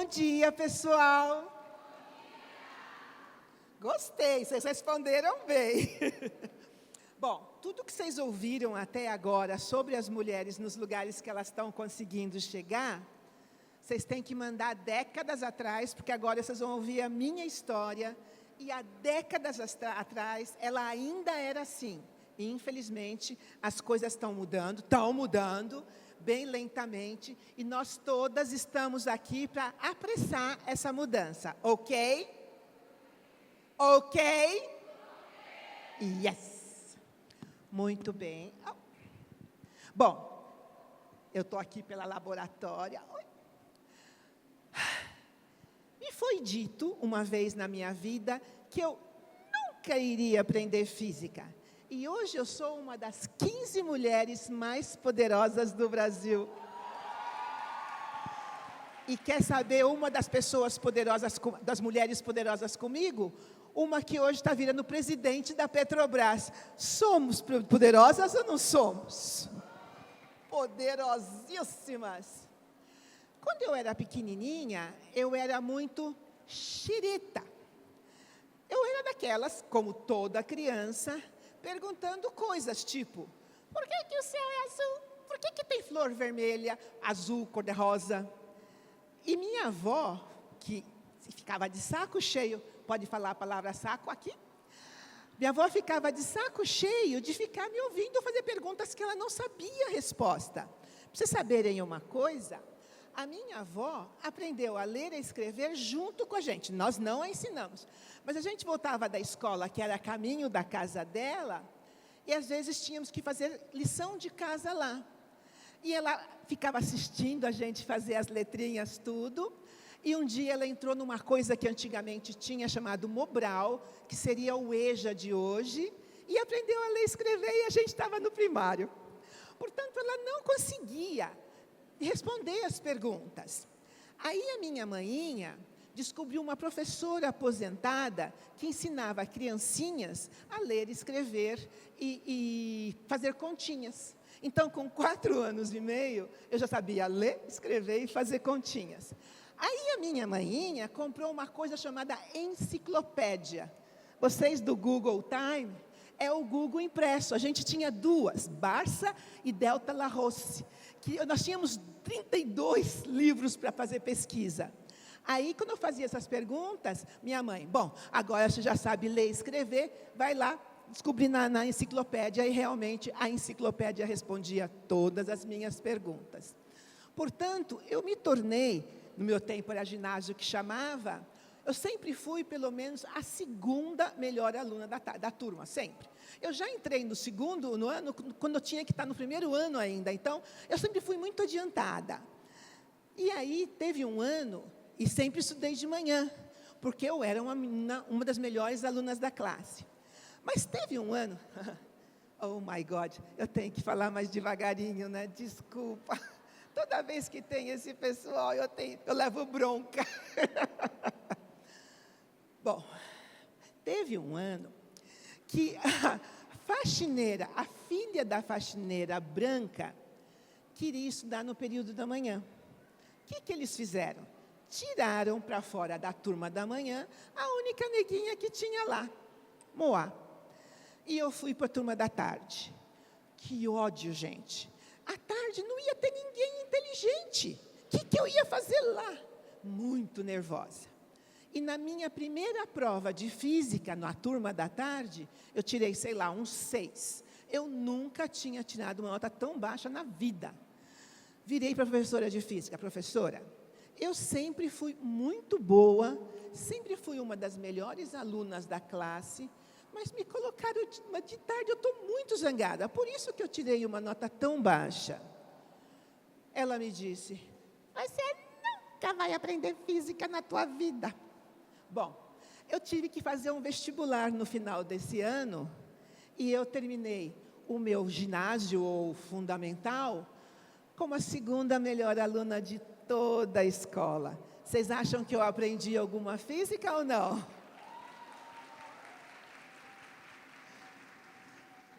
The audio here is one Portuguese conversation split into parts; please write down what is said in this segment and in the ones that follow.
Bom dia, pessoal. Gostei, vocês responderam bem. Bom, tudo que vocês ouviram até agora sobre as mulheres nos lugares que elas estão conseguindo chegar, vocês têm que mandar décadas atrás, porque agora vocês vão ouvir a minha história, e há décadas atrás ela ainda era assim. E, infelizmente, as coisas estão mudando, bem lentamente, e nós todas estamos aqui para apressar essa mudança, ok? Ok? Yes! Muito bem. Bom, eu estou aqui pela laboratória. Me foi dito, uma vez na minha vida, que eu nunca iria aprender física. E hoje eu sou uma das 15 mulheres mais poderosas do Brasil. E quer saber uma das pessoas poderosas, das mulheres poderosas comigo? Uma que hoje está virando presidente da Petrobras. Somos poderosas ou não somos? Poderosíssimas. Quando eu era pequenininha, eu era muito xereta. Eu era daquelas, como toda criança, perguntando coisas tipo, por que o céu é azul? Por que tem flor vermelha, azul, cor-de-rosa? E minha avó, que ficava de saco cheio, pode falar a palavra saco aqui? Minha avó ficava de saco cheio de ficar me ouvindo fazer perguntas que ela não sabia a resposta. Para vocês saberem uma coisa, a minha avó aprendeu a ler e a escrever junto com a gente. Nós não a ensinamos. Mas a gente voltava da escola, que era a caminho da casa dela, e às vezes tínhamos que fazer lição de casa lá. E ela ficava assistindo a gente fazer as letrinhas, tudo. E um dia ela entrou numa coisa que antigamente tinha chamado Mobral, que seria o EJA de hoje, e aprendeu a ler e escrever, e a gente estava no primário. Portanto, ela não conseguia responder as perguntas. Aí a minha mainha descobriu uma professora aposentada que ensinava criancinhas a ler, escrever e fazer continhas. Então, com 4 anos e meio, eu já sabia ler, escrever e fazer continhas. Aí a minha mainha comprou uma coisa chamada enciclopédia. Vocês do Google Time, é o Google impresso. A gente tinha 2, Barça e Delta La Rosse, que nós tínhamos 32 livros para fazer pesquisa. Aí, quando eu fazia essas perguntas, minha mãe, bom, agora você já sabe ler e escrever, vai lá descobrir na enciclopédia, e realmente a enciclopédia respondia todas as minhas perguntas. Portanto, eu me tornei, no meu tempo era ginásio que chamava, eu sempre fui, pelo menos, a segunda melhor aluna da turma, sempre. Eu já entrei no ano, quando eu tinha que estar no primeiro ano ainda, então, eu sempre fui muito adiantada. E aí, teve um ano, e sempre estudei de manhã, porque eu era uma das melhores alunas da classe. Mas teve um ano, oh my God, eu tenho que falar mais devagarinho, né? Desculpa. Toda vez que tem esse pessoal, eu levo bronca. Bom, teve um ano que a faxineira, a filha da faxineira branca, queria estudar no período da manhã. O que eles fizeram? Tiraram para fora da turma da manhã a única neguinha que tinha lá, Moá. E eu fui para a turma da tarde. Que ódio, gente. À tarde não ia ter ninguém inteligente. O que eu ia fazer lá? Muito nervosa. E na minha primeira prova de física, na turma da tarde, eu tirei, sei lá, um 6. Eu nunca tinha tirado uma nota tão baixa na vida. Virei para a professora de física. Professora, eu sempre fui muito boa, sempre fui uma das melhores alunas da classe, mas me colocaram de tarde, eu estou muito zangada, por isso que eu tirei uma nota tão baixa. Ela me disse, você nunca vai aprender física na tua vida. Bom, eu tive que fazer um vestibular no final desse ano, e eu terminei o meu ginásio ou fundamental como a segunda melhor aluna de toda a escola. Vocês acham que eu aprendi alguma física ou não?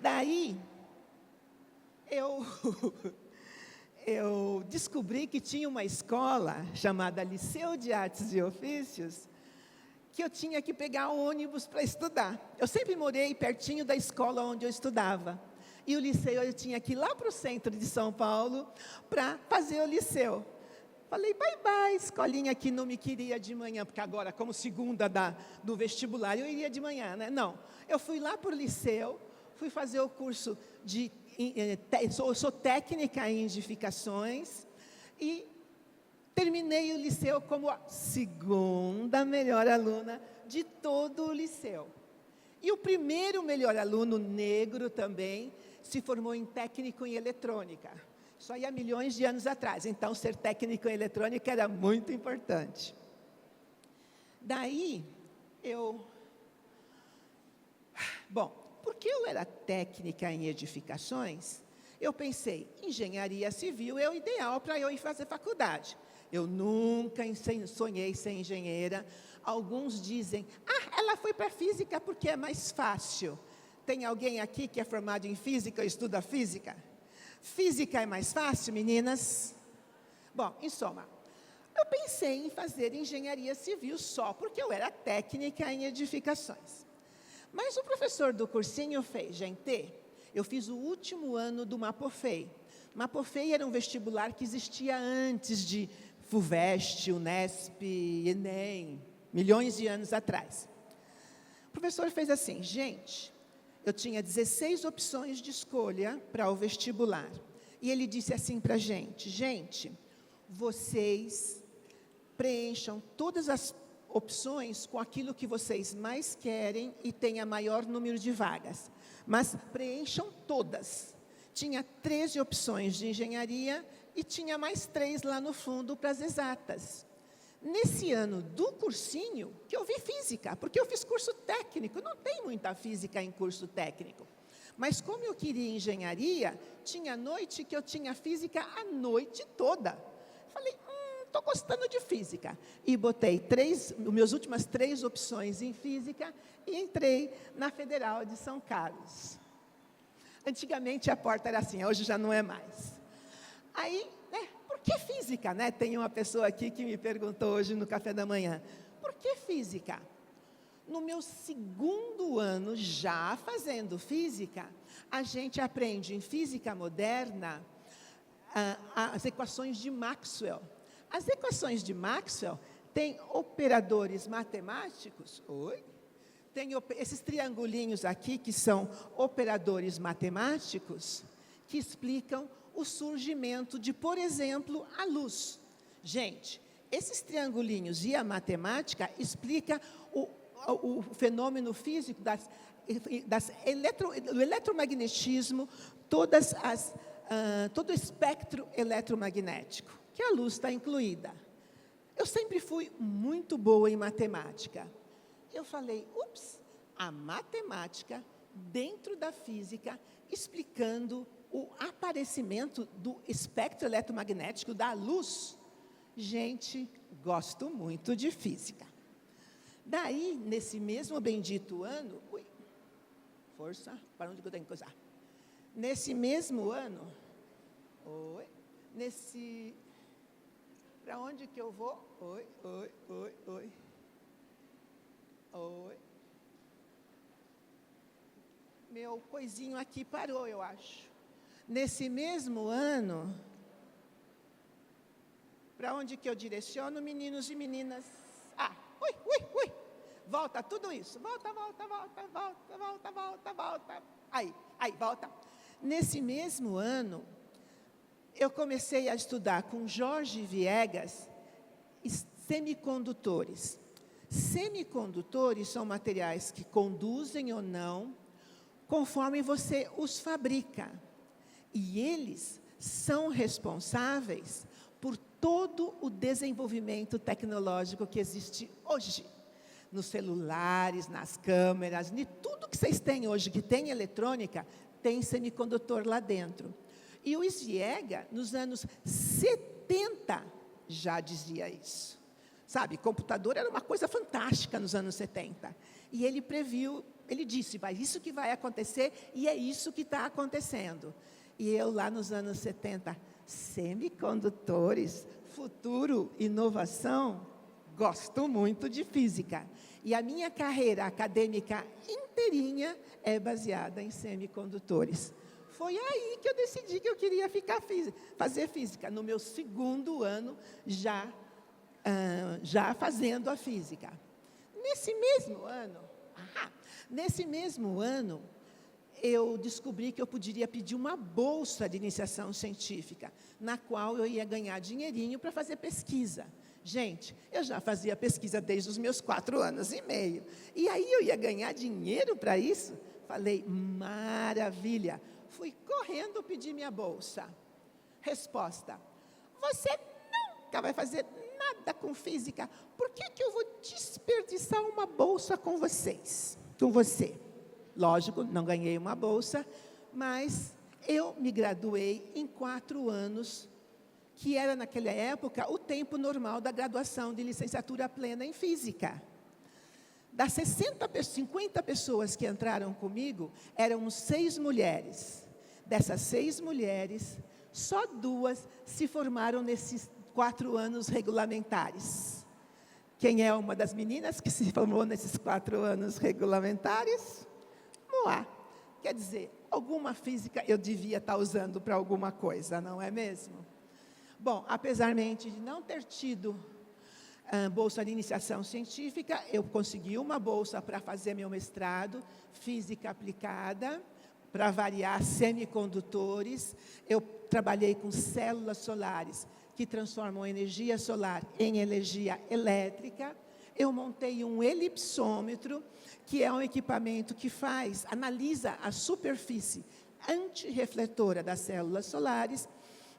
Daí, eu descobri que tinha uma escola chamada Liceu de Artes e Ofícios, que eu tinha que pegar ônibus para estudar. Eu sempre morei pertinho da escola onde eu estudava. E o liceu, eu tinha que ir lá para o centro de São Paulo para fazer o liceu. Falei, bye, bye, escolinha que não me queria de manhã, porque agora, como segunda do vestibular, eu iria de manhã, né? Não, eu fui lá para o liceu, fui fazer o curso de... sou técnica em edificações e terminei o liceu como a segunda melhor aluna de todo o liceu. E o primeiro melhor aluno, negro também, se formou em técnico em eletrônica. Isso aí há milhões de anos atrás. Então, ser técnico em eletrônica era muito importante. Daí, Bom, porque eu era técnica em edificações, eu pensei, engenharia civil é o ideal para eu ir fazer faculdade. Eu nunca sonhei ser engenheira. Alguns dizem, ela foi para física porque é mais fácil. Tem alguém aqui que é formado em física ou estuda física? Física é mais fácil, meninas? Bom, em soma, eu pensei em fazer engenharia civil só porque eu era técnica em edificações. Mas o professor do cursinho fez, gente, eu fiz o último ano do Mapofei. Mapofei era um vestibular que existia antes de FUVEST, Unesp, Enem, milhões de anos atrás. O professor fez assim, gente, eu tinha 16 opções de escolha para o vestibular. E ele disse assim para a gente, vocês preencham todas as opções com aquilo que vocês mais querem e tenha maior número de vagas. Mas preencham todas. Tinha 13 opções de engenharia e tinha mais 3 lá no fundo para as exatas. Nesse ano do cursinho, que eu vi física, porque eu fiz curso técnico, não tem muita física em curso técnico. Mas como eu queria engenharia, tinha noite que eu tinha física a noite toda. Falei, estou gostando de física. E botei minhas últimas 3 opções em física e entrei na Federal de São Carlos. Antigamente a porta era assim, hoje já não é mais. Aí, por que física, né? Tem uma pessoa aqui que me perguntou hoje no café da manhã. Por que física? No meu segundo ano, já fazendo física, a gente aprende em física moderna as equações de Maxwell. As equações de Maxwell têm operadores matemáticos. Tem esses triangulinhos aqui, que são operadores matemáticos, que explicam o surgimento de, por exemplo, a luz. Gente, esses triangulinhos e a matemática explicam o fenômeno físico do eletromagnetismo, todo o espectro eletromagnético, que a luz está incluída. Eu sempre fui muito boa em matemática. Eu falei, a matemática dentro da física, explicando o aparecimento do espectro eletromagnético da luz. Gente, gosto muito de física. Daí, nesse mesmo bendito ano... força, para onde que eu tenho que coisar? Nesse mesmo ano... Para onde que eu vou? Oi. Meu coisinho aqui parou, eu acho. Nesse mesmo ano, para onde que eu direciono, meninos e meninas? Volta, tudo isso. Volta. Aí, volta. Nesse mesmo ano, eu comecei a estudar com Jorge Viegas semicondutores. Semicondutores são materiais que conduzem ou não, conforme você os fabrica. E eles são responsáveis por todo o desenvolvimento tecnológico que existe hoje. Nos celulares, nas câmeras, em tudo que vocês têm hoje, que tem eletrônica, tem semicondutor lá dentro. E o Viegas, nos anos 70, já dizia isso. Sabe, computador era uma coisa fantástica nos anos 70. E ele previu, ele disse, isso que vai acontecer, e é isso que está acontecendo. E eu lá nos anos 70, semicondutores, futuro, inovação, gosto muito de física. E a minha carreira acadêmica inteirinha é baseada em semicondutores. Foi aí que eu decidi que eu queria fazer física, no meu segundo ano, já fazendo a física. Nesse mesmo ano, eu descobri que eu poderia pedir uma bolsa de iniciação científica, na qual eu ia ganhar dinheirinho para fazer pesquisa. Gente, eu já fazia pesquisa desde os meus 4 anos e meio. E aí eu ia ganhar dinheiro para isso? Falei, maravilha. Fui correndo pedir minha bolsa. Resposta, você nunca vai fazer nada com física. Por que eu vou desperdiçar uma bolsa com você? Lógico, não ganhei uma bolsa, mas eu me graduei em 4 anos, que era, naquela época, o tempo normal da graduação de licenciatura plena em física. Das 50 pessoas que entraram comigo, eram 6 mulheres. Dessas 6 mulheres, só 2 se formaram nesses 4 anos regulamentares. Quem é uma das meninas que se formou nesses 4 anos regulamentares? Moá. Quer dizer, alguma física eu devia estar usando para alguma coisa, não é mesmo? Bom, apesar de não ter tido bolsa de iniciação científica, eu consegui uma bolsa para fazer meu mestrado, física aplicada, para variar semicondutores. Eu trabalhei com células solares, que transformam energia solar em energia elétrica. Eu montei um elipsômetro, que é um equipamento que analisa a superfície antirrefletora das células solares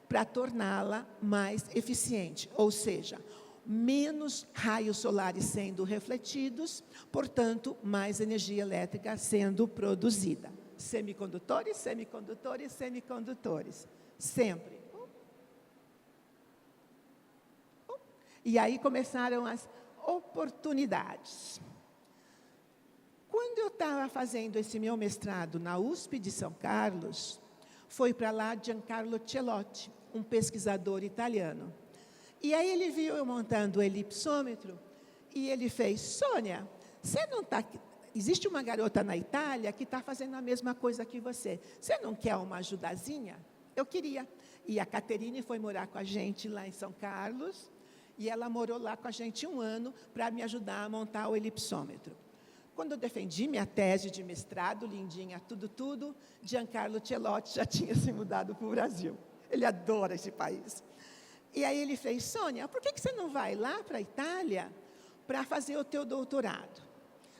para torná-la mais eficiente, ou seja, menos raios solares sendo refletidos, portanto, mais energia elétrica sendo produzida. Semicondutores, semicondutores, semicondutores, sempre. E aí começaram as oportunidades. Quando eu estava fazendo esse meu mestrado na USP de São Carlos, foi para lá Giancarlo Celotti, um pesquisador italiano. E aí ele viu eu montando o elipsômetro e ele fez, Sônia, você não está... Existe uma garota na Itália que está fazendo a mesma coisa que você. Você não quer uma ajudazinha? Eu queria. E a Caterine foi morar com a gente lá em São Carlos, e ela morou lá com a gente 1 ano para me ajudar a montar o elipsômetro. Quando eu defendi minha tese de mestrado, lindinha, tudo, Giancarlo Celotti já tinha se mudado para o Brasil. Ele adora esse país. E aí ele fez, Sônia, por que você não vai lá para a Itália para fazer o teu doutorado?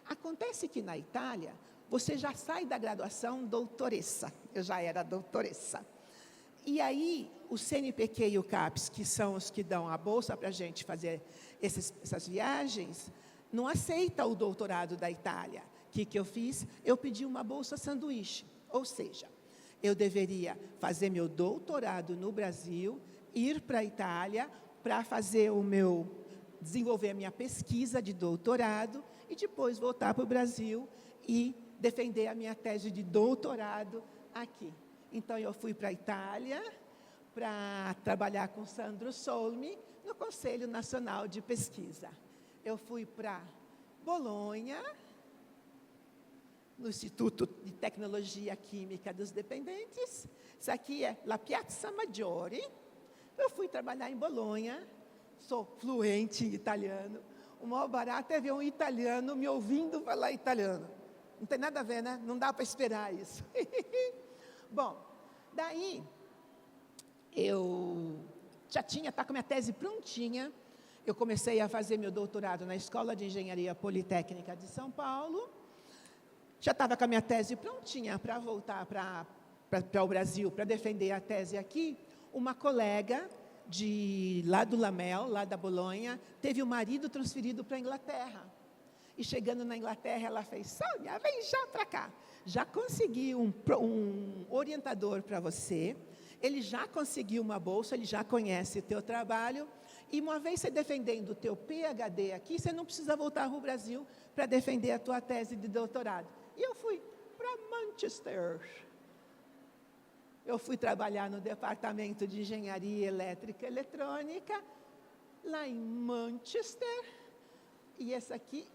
Acontece que na Itália, você já sai da graduação doutoressa. Eu já era doutoressa. E aí, o CNPq e o CAPES, que são os que dão a bolsa para a gente fazer essas viagens, não aceita o doutorado da Itália. O que eu fiz? Eu pedi uma bolsa sanduíche. Ou seja, eu deveria fazer meu doutorado no Brasil, ir para a Itália para desenvolver a minha pesquisa de doutorado e depois voltar para o Brasil e defender a minha tese de doutorado aqui. Então, eu fui para a Itália para trabalhar com Sandro Solmi no Conselho Nacional de Pesquisa. Eu fui para Bolonha, no Instituto de Tecnologia Química dos Dependentes. Isso aqui é La Piazza Maggiore. Eu fui trabalhar em Bolonha, sou fluente em italiano. O maior barato é ver um italiano me ouvindo falar italiano. Não tem nada a ver, né? Não dá para esperar isso. Bom, daí eu já estava com minha tese prontinha. Eu comecei a fazer meu doutorado na Escola de Engenharia Politécnica de São Paulo. Já estava com a minha tese prontinha para voltar para o Brasil, para defender a tese aqui. Uma colega lá do Lamel, lá da Bolonha, teve o marido transferido para a Inglaterra. E chegando na Inglaterra, ela fez, Sônia, vem já para cá. Já consegui um orientador para você, ele já conseguiu uma bolsa, ele já conhece o teu trabalho, e uma vez você defendendo o teu PhD aqui, você não precisa voltar para o Brasil para defender a tua tese de doutorado. E eu fui para Manchester. eu fui trabalhar no departamento de engenharia elétrica e eletrônica, lá em Manchester, e essa aqui,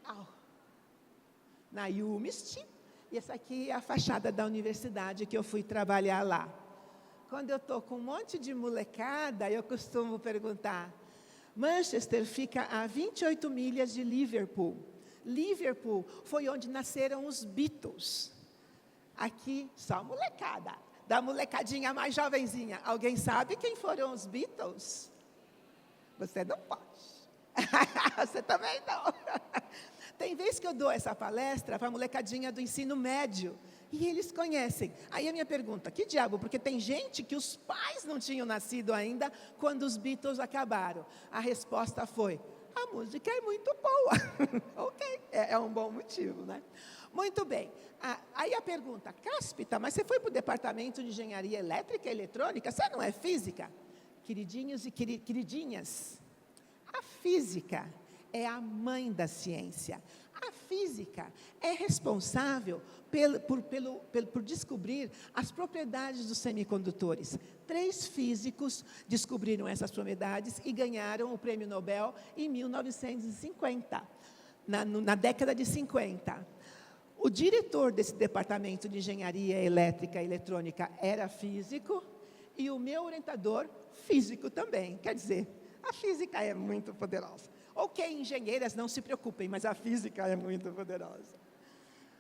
na UMIST, e essa aqui é a fachada da universidade que eu fui trabalhar lá. Quando eu estou com um monte de molecada, eu costumo perguntar, Manchester fica a 28 milhas de Liverpool. Liverpool foi onde nasceram os Beatles. Aqui, só molecada. Da molecadinha mais jovenzinha. Alguém sabe quem foram os Beatles? Você não pode. Você também não. Tem vez que eu dou essa palestra para a molecadinha do ensino médio. E eles conhecem. Aí a minha pergunta, que diabo? Porque tem gente que os pais não tinham nascido ainda quando os Beatles acabaram. A resposta foi, a música é muito boa. Ok, é um bom motivo, né? Muito bem. Aí a pergunta, Cáspita, mas você foi para o departamento de engenharia elétrica e eletrônica? Você não é física? Queridinhos e queridinhas, a física é a mãe da ciência. A física é responsável por descobrir as propriedades dos semicondutores. 3 físicos descobriram essas propriedades e ganharam o prêmio Nobel em 1950, na década de 50. O diretor desse departamento de engenharia elétrica e eletrônica era físico e o meu orientador, físico também. Quer dizer, a física é muito poderosa. Ok, engenheiras, não se preocupem, mas a física é muito poderosa.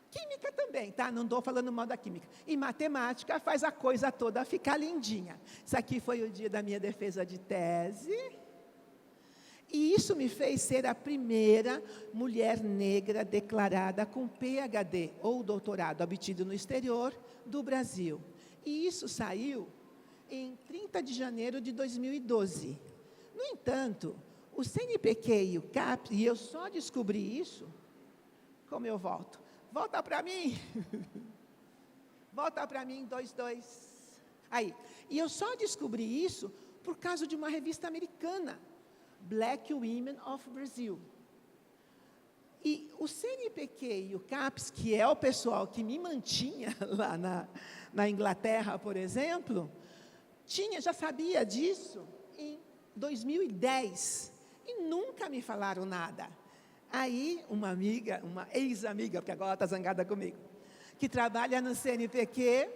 Química também, tá? Não estou falando mal da química. E matemática faz a coisa toda ficar lindinha. Isso aqui foi o dia da minha defesa de tese. E isso me fez ser a primeira mulher negra declarada com PhD, ou doutorado, obtido no exterior do Brasil. E isso saiu em 30 de janeiro de 2012. No entanto, o CNPq e o CAPES, e eu só descobri isso, como eu volto? Volta para mim. Volta para mim, 22. Aí. E eu só descobri isso por causa de uma revista americana, Black Women of Brazil. E o CNPq e o CAPES, que é o pessoal que me mantinha lá na Inglaterra, por exemplo, já sabia disso em 2010. E nunca me falaram nada. Aí, uma ex-amiga, porque agora ela está zangada comigo, que trabalha no CNPq,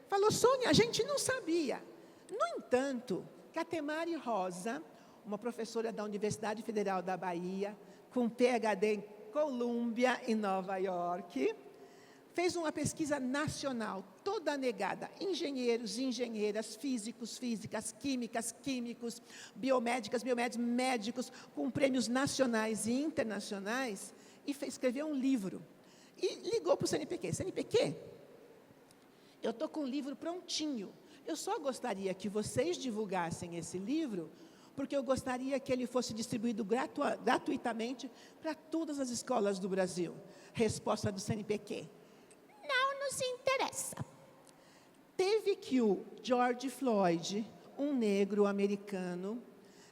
falou, Sônia, a gente não sabia. No entanto, Catemari Rosa, uma professora da Universidade Federal da Bahia, com PhD em Colômbia, em Nova York, fez uma pesquisa nacional, toda negada, engenheiros, engenheiras, físicos, físicas, químicos, biomédicos, médicos, com prêmios nacionais e internacionais, e escreveu um livro. E ligou para o CNPq. CNPq, eu estou com o livro prontinho. Eu só gostaria que vocês divulgassem esse livro, porque eu gostaria que ele fosse distribuído gratuitamente para todas as escolas do Brasil. Resposta do CNPq. Não nos interessa. Teve que o George Floyd, um negro americano,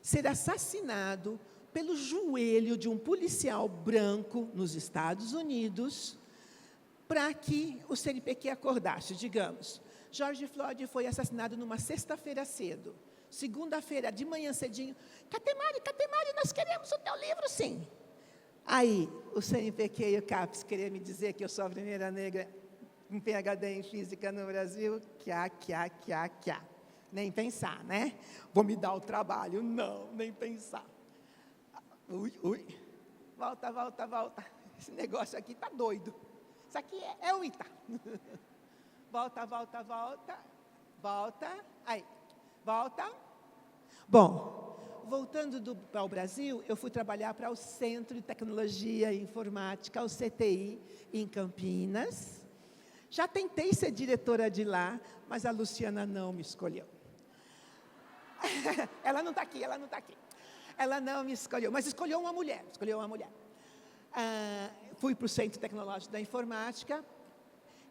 ser assassinado pelo joelho de um policial branco nos Estados Unidos, para que o CNPq acordasse, digamos. George Floyd foi assassinado numa sexta-feira cedo. Segunda-feira, de manhã cedinho, Catemari, nós queremos o teu livro, sim. Aí, o CNPq e o CAPES queriam me dizer que eu sou a primeira negra com PhD em física no Brasil, quiá. Nem pensar, né? Vou me dar o trabalho. Não, nem pensar. Ui. Volta. Esse negócio aqui está doido. Isso aqui é o Ita. Volta. Aí, volta. Bom, voltando para o Brasil, eu fui trabalhar para o Centro de Tecnologia e Informática, o CTI, em Campinas. Já tentei ser diretora de lá, mas a Luciana não me escolheu. Ela não está aqui. Ela não me escolheu, mas escolheu uma mulher. Fui para o Centro Tecnológico da Informática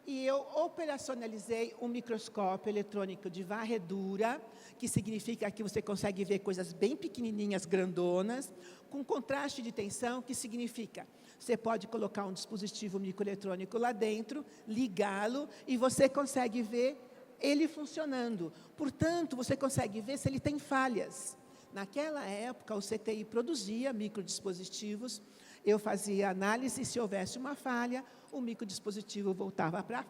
e eu operacionalizei um microscópio eletrônico de varredura, que significa que você consegue ver coisas bem pequenininhas, grandonas, com contraste de tensão, que significa você pode colocar um dispositivo microeletrônico lá dentro, ligá-lo, e você consegue ver ele funcionando. Portanto, você consegue ver se ele tem falhas. Naquela época, o CTI produzia microdispositivos, eu fazia análise, se houvesse uma falha, o microdispositivo voltava para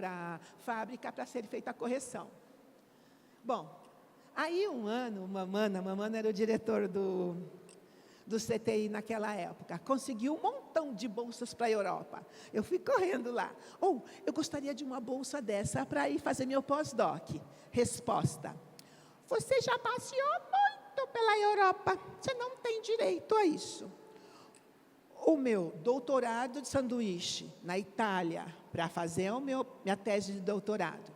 a fábrica para ser feita a correção. Bom, aí um ano, o Mamana era o diretor do CTI naquela época, conseguiu um montão de bolsas para a Europa. Eu fui correndo lá. Eu gostaria de uma bolsa dessa para ir fazer meu pós-doc. Resposta: você já passeou muito pela Europa, você não tem direito a isso. O meu doutorado de sanduíche na Itália, para fazer minha tese de doutorado.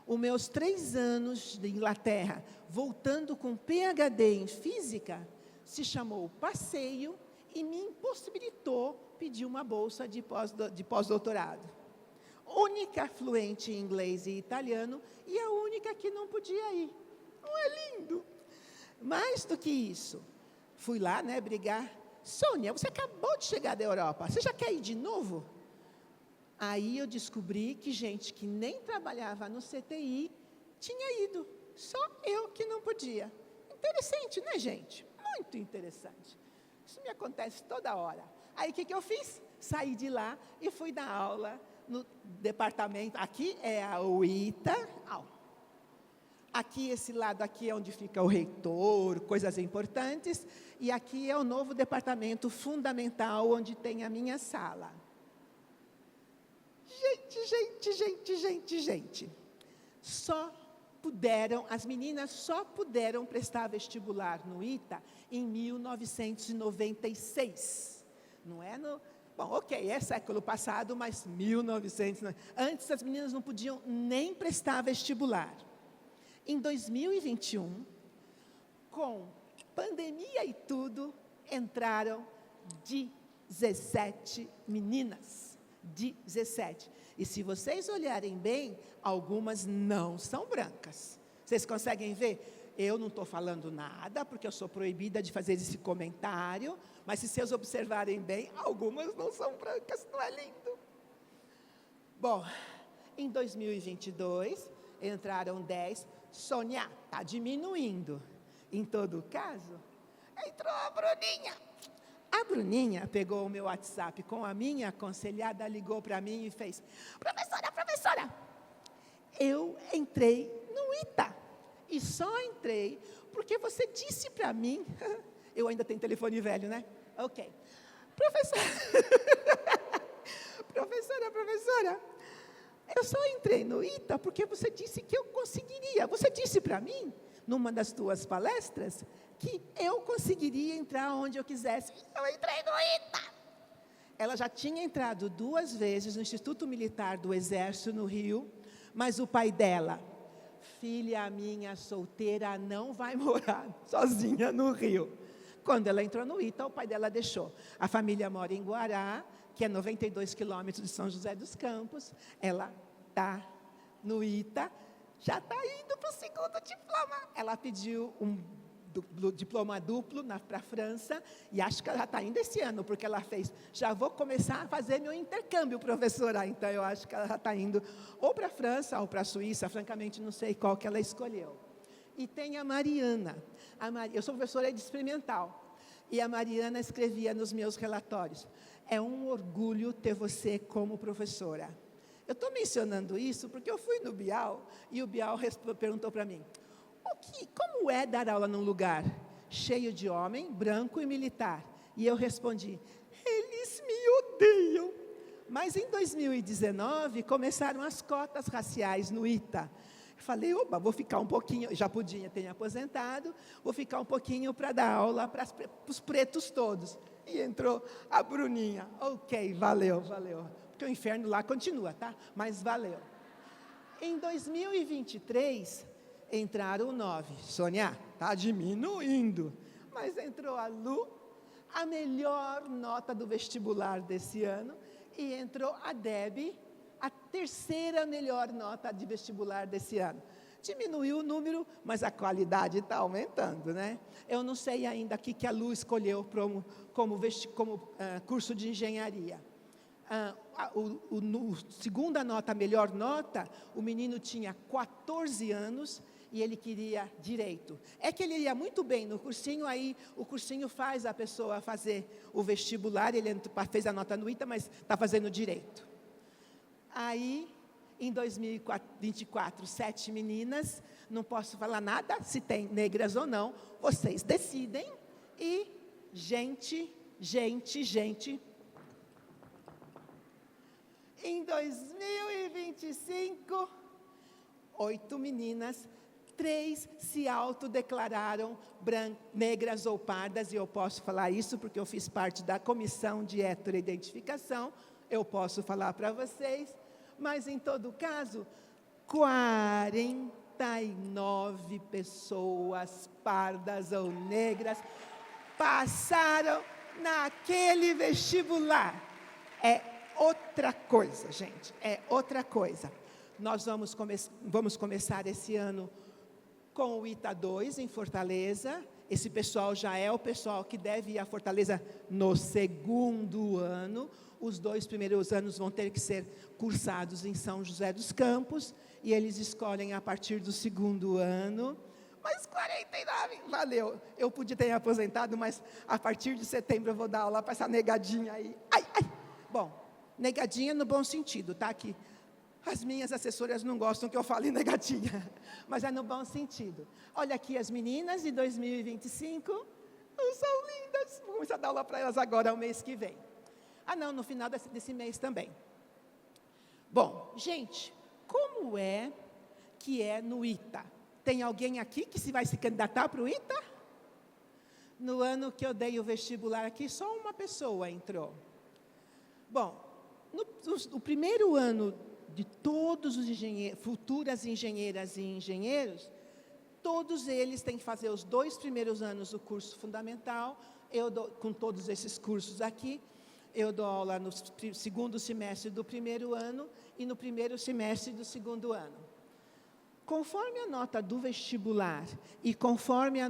Os meus 3 anos de Inglaterra, voltando com PhD em física, se chamou passeio e me impossibilitou pedir uma bolsa de pós-doutorado. Única fluente em inglês e italiano e a única que não podia ir. Não é lindo? Mais do que isso, fui lá, brigar. Sônia, você acabou de chegar da Europa, você já quer ir de novo? Aí eu descobri que gente que nem trabalhava no CTI tinha ido. Só eu que não podia. Interessante, né, gente? Muito interessante. Isso me acontece toda hora. Aí, o que eu fiz? Saí de lá e fui dar aula no departamento. Aqui é a UITA. Aqui, esse lado aqui é onde fica o reitor, coisas importantes. E aqui é o novo departamento fundamental, onde tem a minha sala. Gente. As meninas só puderam prestar vestibular no ITA em 1996. Não é no... Bom, ok, é século passado, mas 1900... Antes, as meninas não podiam nem prestar vestibular. Em 2021, com pandemia e tudo, entraram 17 meninas. 17. E se vocês olharem bem, algumas não são brancas. Vocês conseguem ver? Eu não estou falando nada, porque eu sou proibida de fazer esse comentário, mas se vocês observarem bem, algumas não são brancas, não é lindo? Bom, em 2022, entraram 10. Sônia, está diminuindo. Em todo caso, entrou a Bruninha. A Bruninha pegou o meu WhatsApp com a minha aconselhada, ligou para mim e fez: professora, eu entrei no ITA. E só entrei porque você disse para mim... Eu ainda tenho telefone velho, né? Ok. Professora, eu só entrei no ITA porque você disse que eu conseguiria. Você disse para mim, numa das tuas palestras, que eu conseguiria entrar onde eu quisesse. Eu entrei no ITA. Ela já tinha entrado 2 vezes no Instituto Militar do Exército, no Rio, mas o pai dela, filha minha solteira, não vai morar sozinha no Rio. Quando ela entrou no ITA, o pai dela deixou. A família mora em Guará, que é 92 quilômetros de São José dos Campos. Ela está no ITA, já está indo para o 2º diploma. Ela pediu um diploma duplo para a França, e acho que ela está indo esse ano, porque ela fez, já vou começar a fazer meu intercâmbio, professora. Então, eu acho que ela já está indo ou para a França ou para a Suíça, francamente, não sei qual que ela escolheu. E tem a Mariana. Eu sou professora de experimental, e a Mariana escrevia nos meus relatórios: é um orgulho ter você como professora. Eu estou mencionando isso porque eu fui no Bial, e o Bial perguntou para mim: como é dar aula num lugar cheio de homem, branco e militar? E eu respondi: eles me odeiam. Mas em 2019, começaram as cotas raciais no ITA. Eu falei: opa, vou ficar um pouquinho, já podia ter me aposentado, vou ficar um pouquinho para dar aula para os pretos todos. E entrou a Bruninha. Ok, valeu. Porque o inferno lá continua, tá? Mas valeu. Em 2023... entraram 9. Sônia, está diminuindo. Mas entrou a Lu, a melhor nota do vestibular desse ano, e entrou a Debbie, a 3ª melhor nota de vestibular desse ano. Diminuiu o número, mas a qualidade está aumentando, né? Eu não sei ainda o que a Lu escolheu como curso de engenharia. segunda nota, a melhor nota, o menino tinha 14 anos e ele queria direito. É que ele ia muito bem no cursinho, aí o cursinho faz a pessoa fazer o vestibular, ele fez a nota no ITA, mas está fazendo direito. Aí, em 2024, 7 meninas, não posso falar nada, se tem negras ou não, vocês decidem, e gente, em 2025, 8 meninas, 3 se autodeclararam negras ou pardas, e eu posso falar isso porque eu fiz parte da comissão de heteroidentificação, eu posso falar para vocês, mas em todo caso, 49 pessoas pardas ou negras passaram naquele vestibular. É outra coisa, gente, é outra coisa. Nós vamos começar esse ano com o ITA 2 em Fortaleza. Esse pessoal já é o pessoal que deve ir a Fortaleza no segundo ano. Os 2 primeiros anos vão ter que ser cursados em São José dos Campos, e eles escolhem a partir do segundo ano. Mas 49, valeu. Eu podia ter me aposentado, mas a partir de setembro eu vou dar aula para essa negadinha aí. Ai. Bom, negadinha no bom sentido, tá? Que as minhas assessoras não gostam que eu fale negadinha, mas é no bom sentido. Olha aqui as meninas de 2025, são lindas. Vou começar a dar aula para elas agora, o mês que vem. Não, no final desse mês também. Bom, gente, como é que é no ITA? Tem alguém aqui que vai se candidatar para o ITA? No ano que eu dei o vestibular aqui, só uma pessoa entrou. Bom, no primeiro ano de todos os futuras engenheiras e engenheiros, todos eles têm que fazer os 2 primeiros anos do curso fundamental. Com todos esses cursos aqui, eu dou aula no segundo semestre do primeiro ano e no primeiro semestre do segundo ano. Conforme a nota do vestibular e conforme a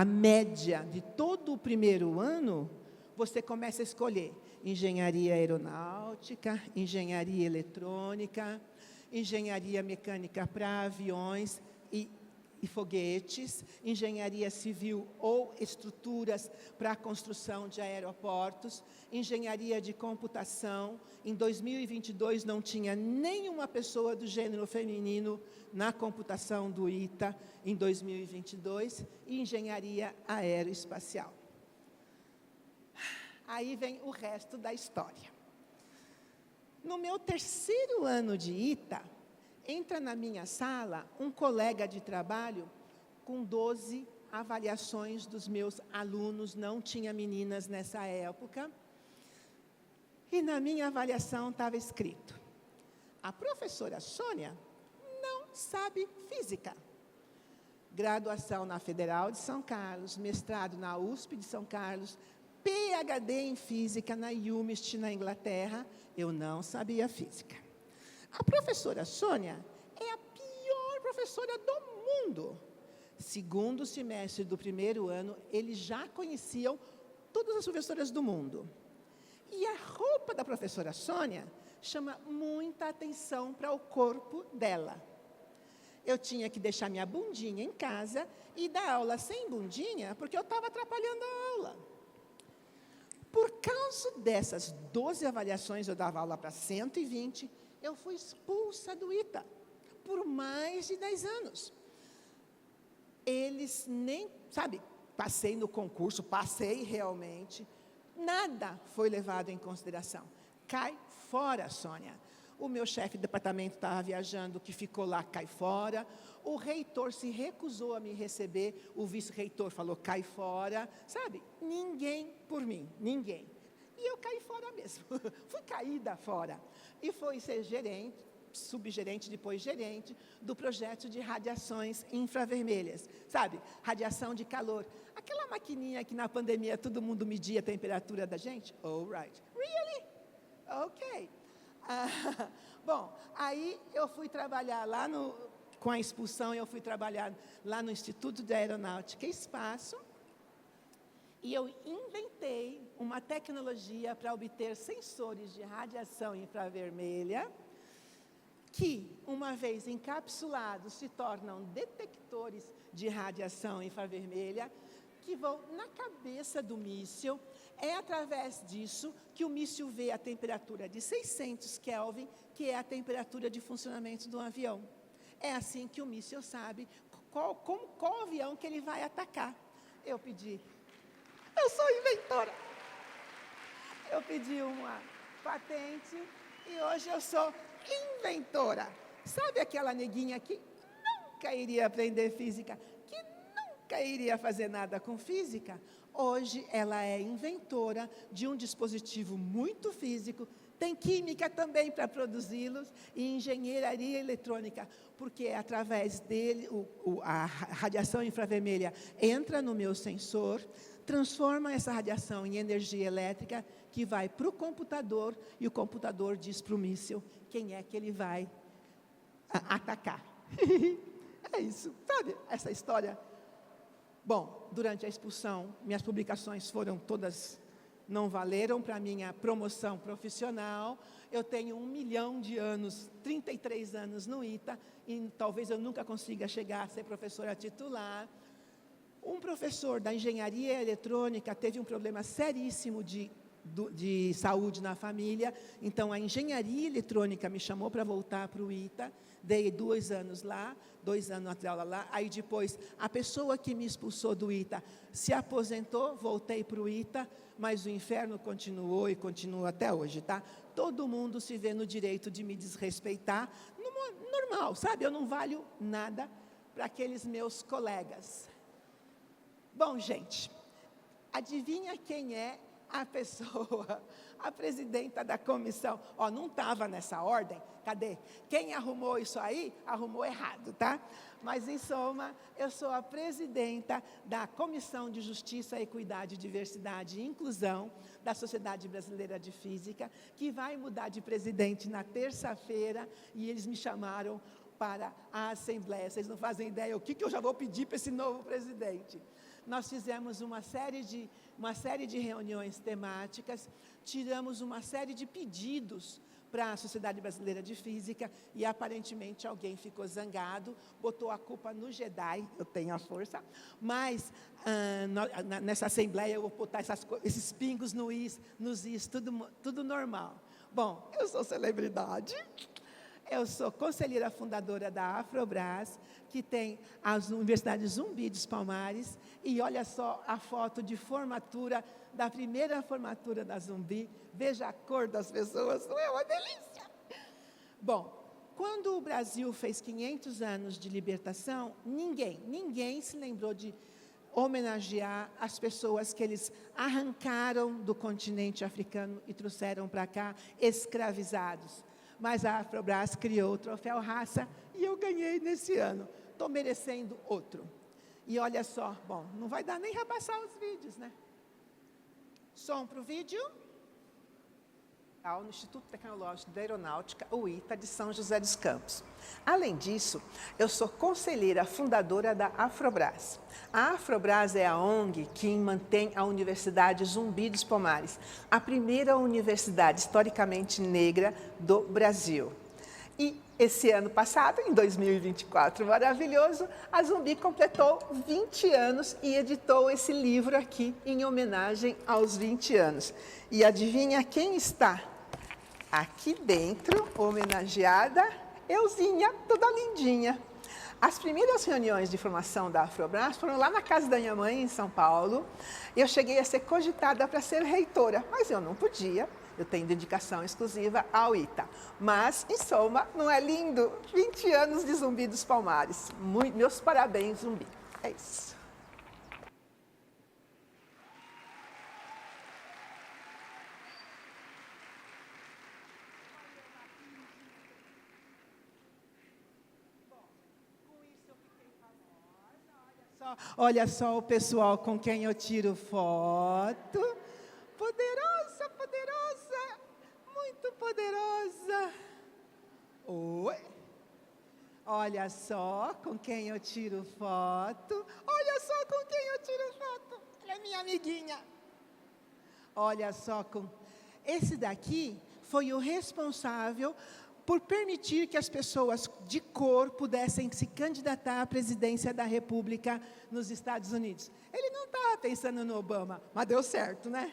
média de todo o primeiro ano, você começa a escolher engenharia aeronáutica, engenharia eletrônica, engenharia mecânica para aviões e foguetes, engenharia civil ou estruturas para a construção de aeroportos, engenharia de computação. Em 2022 não tinha nenhuma pessoa do gênero feminino na computação do ITA em 2022, e engenharia aeroespacial. Aí vem o resto da história. No meu terceiro ano de ITA, entra na minha sala um colega de trabalho com 12 avaliações dos meus alunos, não tinha meninas nessa época, e na minha avaliação estava escrito: a professora Sônia não sabe física. Graduação na Federal de São Carlos, mestrado na USP de São Carlos, PhD em física na UMIST, na Inglaterra, eu não sabia física. A professora Sônia é a pior professora do mundo. Segundo semestre do primeiro ano, eles já conheciam todas as professoras do mundo. E a roupa da professora Sônia chama muita atenção para o corpo dela. Eu tinha que deixar minha bundinha em casa e dar aula sem bundinha, porque eu estava atrapalhando a aula. Por causa dessas 12 avaliações, eu dava aula para 120, eu fui expulsa do ITA por mais de 10 anos. Eles nem, passei no concurso, passei realmente, nada foi levado em consideração. Cai fora, Sônia. O meu chefe de departamento estava viajando, que ficou lá, cai fora. O reitor se recusou a me receber, o vice-reitor falou, cai fora. Ninguém por mim, ninguém. E eu caí fora mesmo, fui caída fora. E fui ser gerente, subgerente, depois gerente, do projeto de radiações infravermelhas. Radiação de calor. Aquela maquininha que na pandemia todo mundo media a temperatura da gente. Oh, right. Really? Ok. Bom, aí eu fui trabalhar lá com a expulsão, eu fui trabalhar lá no Instituto de Aeronáutica e Espaço, e eu inventei uma tecnologia para obter sensores de radiação infravermelha, que, uma vez encapsulados, se tornam detectores de radiação infravermelha, que vão na cabeça do míssil. É através disso que o míssil vê a temperatura de 600 Kelvin, que é a temperatura de funcionamento do avião. É assim que o míssil sabe qual avião que ele vai atacar. Eu sou inventora. Eu pedi uma patente e hoje eu sou inventora. Sabe aquela neguinha que nunca iria aprender física, que nunca iria fazer nada com física? Hoje ela é inventora de um dispositivo muito físico, tem química também para produzi-los e engenharia eletrônica, porque através dele a radiação infravermelha entra no meu sensor, transforma essa radiação em energia elétrica que vai para o computador e o computador diz para o míssil quem é que ele vai atacar. É isso, sabe essa história? Bom, durante a expulsão, minhas publicações foram todas, não valeram para a minha promoção profissional. Eu tenho 1 milhão de anos, 33 anos no ITA, e talvez eu nunca consiga chegar a ser professora titular. Um professor da engenharia eletrônica teve um problema seríssimo de saúde na família, então a engenharia eletrônica me chamou para voltar para o ITA, dei 2 anos lá, 2 anos de aula lá, aí depois a pessoa que me expulsou do ITA se aposentou, voltei para o ITA, mas o inferno continuou e continua até hoje, tá? Todo mundo se vê no direito de me desrespeitar, normal, sabe? Eu não valho nada para aqueles meus colegas. Bom, gente, adivinha quem é a pessoa, a presidenta da comissão? Ó, não estava nessa ordem, cadê? Quem arrumou isso aí, arrumou errado, tá? Mas, em soma, eu sou a presidenta da Comissão de Justiça, Equidade, Diversidade e Inclusão da Sociedade Brasileira de Física, que vai mudar de presidente na terça-feira, e eles me chamaram para a Assembleia. Vocês não fazem ideia o que eu já vou pedir para esse novo presidente. Nós fizemos uma série de reuniões temáticas, tiramos uma série de pedidos para a Sociedade Brasileira de Física e, aparentemente, alguém ficou zangado, botou a culpa no Jedi, eu tenho a força, mas nessa Assembleia eu vou botar esses pingos nos is, tudo normal. Bom, eu sou celebridade. Eu sou conselheira fundadora da Afrobras, que tem as Universidades Zumbi dos Palmares, e olha só a foto de formatura, da primeira formatura da Zumbi. Veja a cor das pessoas, não é uma delícia? Bom, quando o Brasil fez 500 anos de libertação, ninguém se lembrou de homenagear as pessoas que eles arrancaram do continente africano e trouxeram para cá escravizados. Mas a Afrobras criou o Troféu Raça e eu ganhei nesse ano. Estou merecendo outro. E olha só, bom, não vai dar nem para passar os vídeos, né? Som para o vídeo. No Instituto Tecnológico da Aeronáutica, o ITA, de São José dos Campos. Além disso, eu sou conselheira fundadora da Afrobras. A Afrobras é a ONG que mantém a Universidade Zumbi dos Palmares, a primeira universidade historicamente negra do Brasil. E esse ano passado, em 2024, maravilhoso, a Zumbi completou 20 anos e editou esse livro aqui em homenagem aos 20 anos. E adivinha quem está aqui dentro, homenageada? Euzinha, toda lindinha. As primeiras reuniões de formação da Afrobras foram lá na casa da minha mãe, em São Paulo. Eu cheguei a ser cogitada para ser reitora, mas eu não podia. Eu tenho dedicação exclusiva ao ITA. Mas, em soma, não é lindo? 20 anos de Zumbi dos Palmares. Meus parabéns, Zumbi. É isso. Olha só o pessoal com quem eu tiro foto. Poderosa, poderosa, muito poderosa. Oi. Olha só com quem eu tiro foto. Olha só com quem eu tiro foto. Ela é minha amiguinha. Olha só, esse daqui foi o responsável por permitir que as pessoas de cor pudessem se candidatar à presidência da República nos Estados Unidos. Ele não estava pensando no Obama, mas deu certo, né?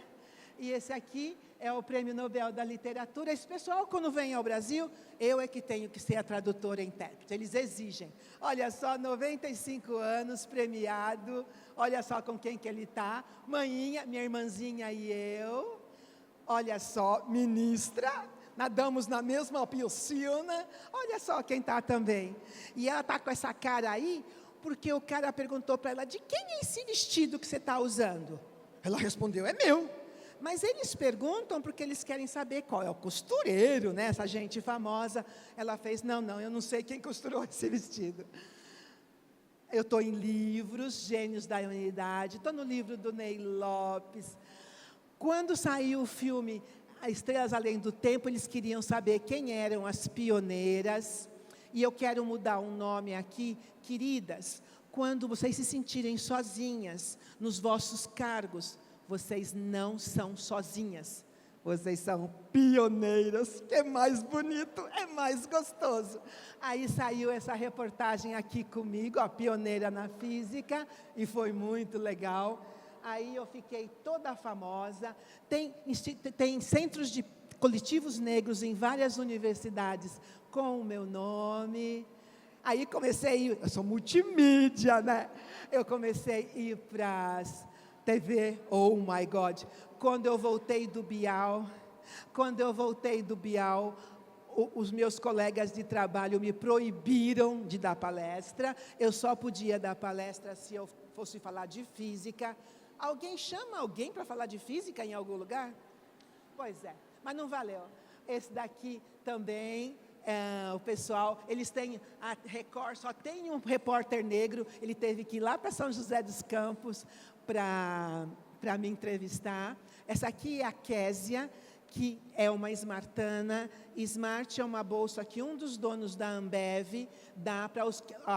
E esse aqui é o Prêmio Nobel da Literatura. Esse pessoal, quando vem ao Brasil, eu é que tenho que ser a tradutora e intérprete. Eles exigem. Olha só, 95 anos, premiado. Olha só com quem que ele está. Maninha, minha irmãzinha e eu. Olha só, ministra. Nadamos na mesma piscina. Olha só quem está também. E ela está com essa cara aí, porque o cara perguntou para ela, de quem é esse vestido que você está usando? Ela respondeu, é meu. Mas eles perguntam porque eles querem saber qual é o costureiro, né? Essa gente famosa. Ela fez, não, eu não sei quem costurou esse vestido. Eu estou em livros, Gênios da Humanidade, estou no livro do Ney Lopes. Quando saiu o filme Estrelas Além do Tempo, eles queriam saber quem eram as pioneiras. E eu quero mudar um nome aqui, queridas, quando vocês se sentirem sozinhas nos vossos cargos, vocês não são sozinhas, vocês são pioneiras, que é mais bonito, é mais gostoso. Aí saiu essa reportagem aqui comigo, a pioneira na física, e foi muito legal. Aí eu fiquei toda famosa, tem centros de coletivos negros em várias universidades com o meu nome. Aí comecei a ir, eu sou multimídia, né? Eu comecei a ir para as TV, oh my God, quando eu voltei do Bial, os meus colegas de trabalho me proibiram de dar palestra, eu só podia dar palestra se eu fosse falar de física. Alguém chama alguém para falar de física em algum lugar? Pois é, mas não valeu. Esse daqui também, o pessoal, eles têm, a Record só tem um repórter negro, ele teve que ir lá para São José dos Campos, para me entrevistar. Essa aqui é a Késia, que é uma smartana. Smart é uma bolsa que um dos donos da Ambev dá para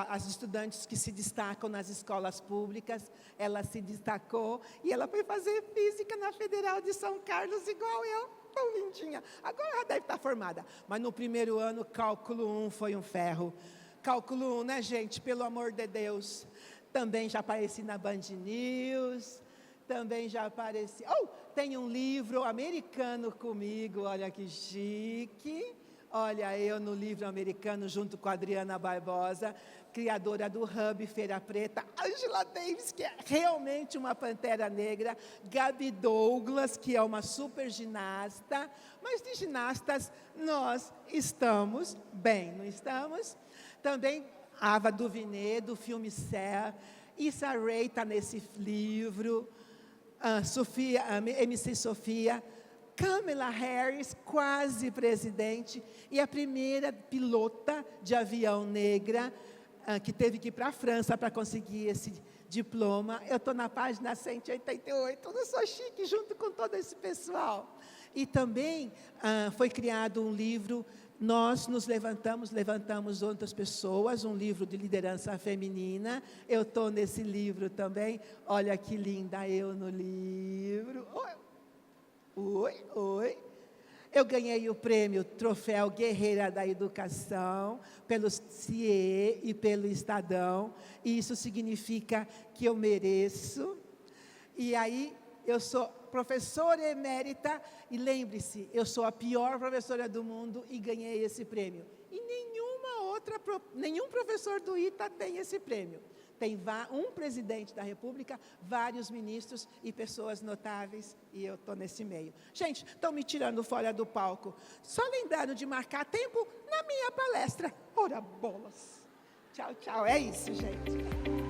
as estudantes que se destacam nas escolas públicas. Ela se destacou e ela foi fazer física na Federal de São Carlos, igual eu, tão lindinha. Agora ela deve estar formada, mas no primeiro ano, cálculo 1 foi um ferro. Cálculo 1, né, gente? Pelo amor de Deus. Também já apareci na Band News, também já apareci... tem um livro americano comigo, olha que chique. Olha, eu no livro americano, junto com a Adriana Barbosa, criadora do Hub Feira Preta, Angela Davis, que é realmente uma pantera negra, Gabi Douglas, que é uma super ginasta, mas de ginastas nós estamos bem, não estamos? Também Ava DuVernay, do filme Céu, Issa Rae está nesse livro, MC Sofia, Kamala Harris, quase presidente, e a primeira pilota de avião negra, que teve que ir para a França para conseguir esse diploma. Eu estou na página 188, eu sou chique junto com todo esse pessoal. E também foi criado um livro, nós nos levantamos outras pessoas, um livro de liderança feminina. Eu estou nesse livro também. Olha que linda eu no livro. Oi. Eu ganhei o prêmio Troféu Guerreira da Educação, pelo CIE e pelo Estadão. E isso significa que eu mereço. E aí, eu sou professora emérita, e lembre-se, eu sou a pior professora do mundo e ganhei esse prêmio. E nenhum professor do ITA tem esse prêmio. Tem um presidente da República, vários ministros e pessoas notáveis, e eu estou nesse meio. Gente, estão me tirando fora do palco. Só lembrando de marcar tempo na minha palestra. Ora bolas. Tchau, tchau. É isso, gente.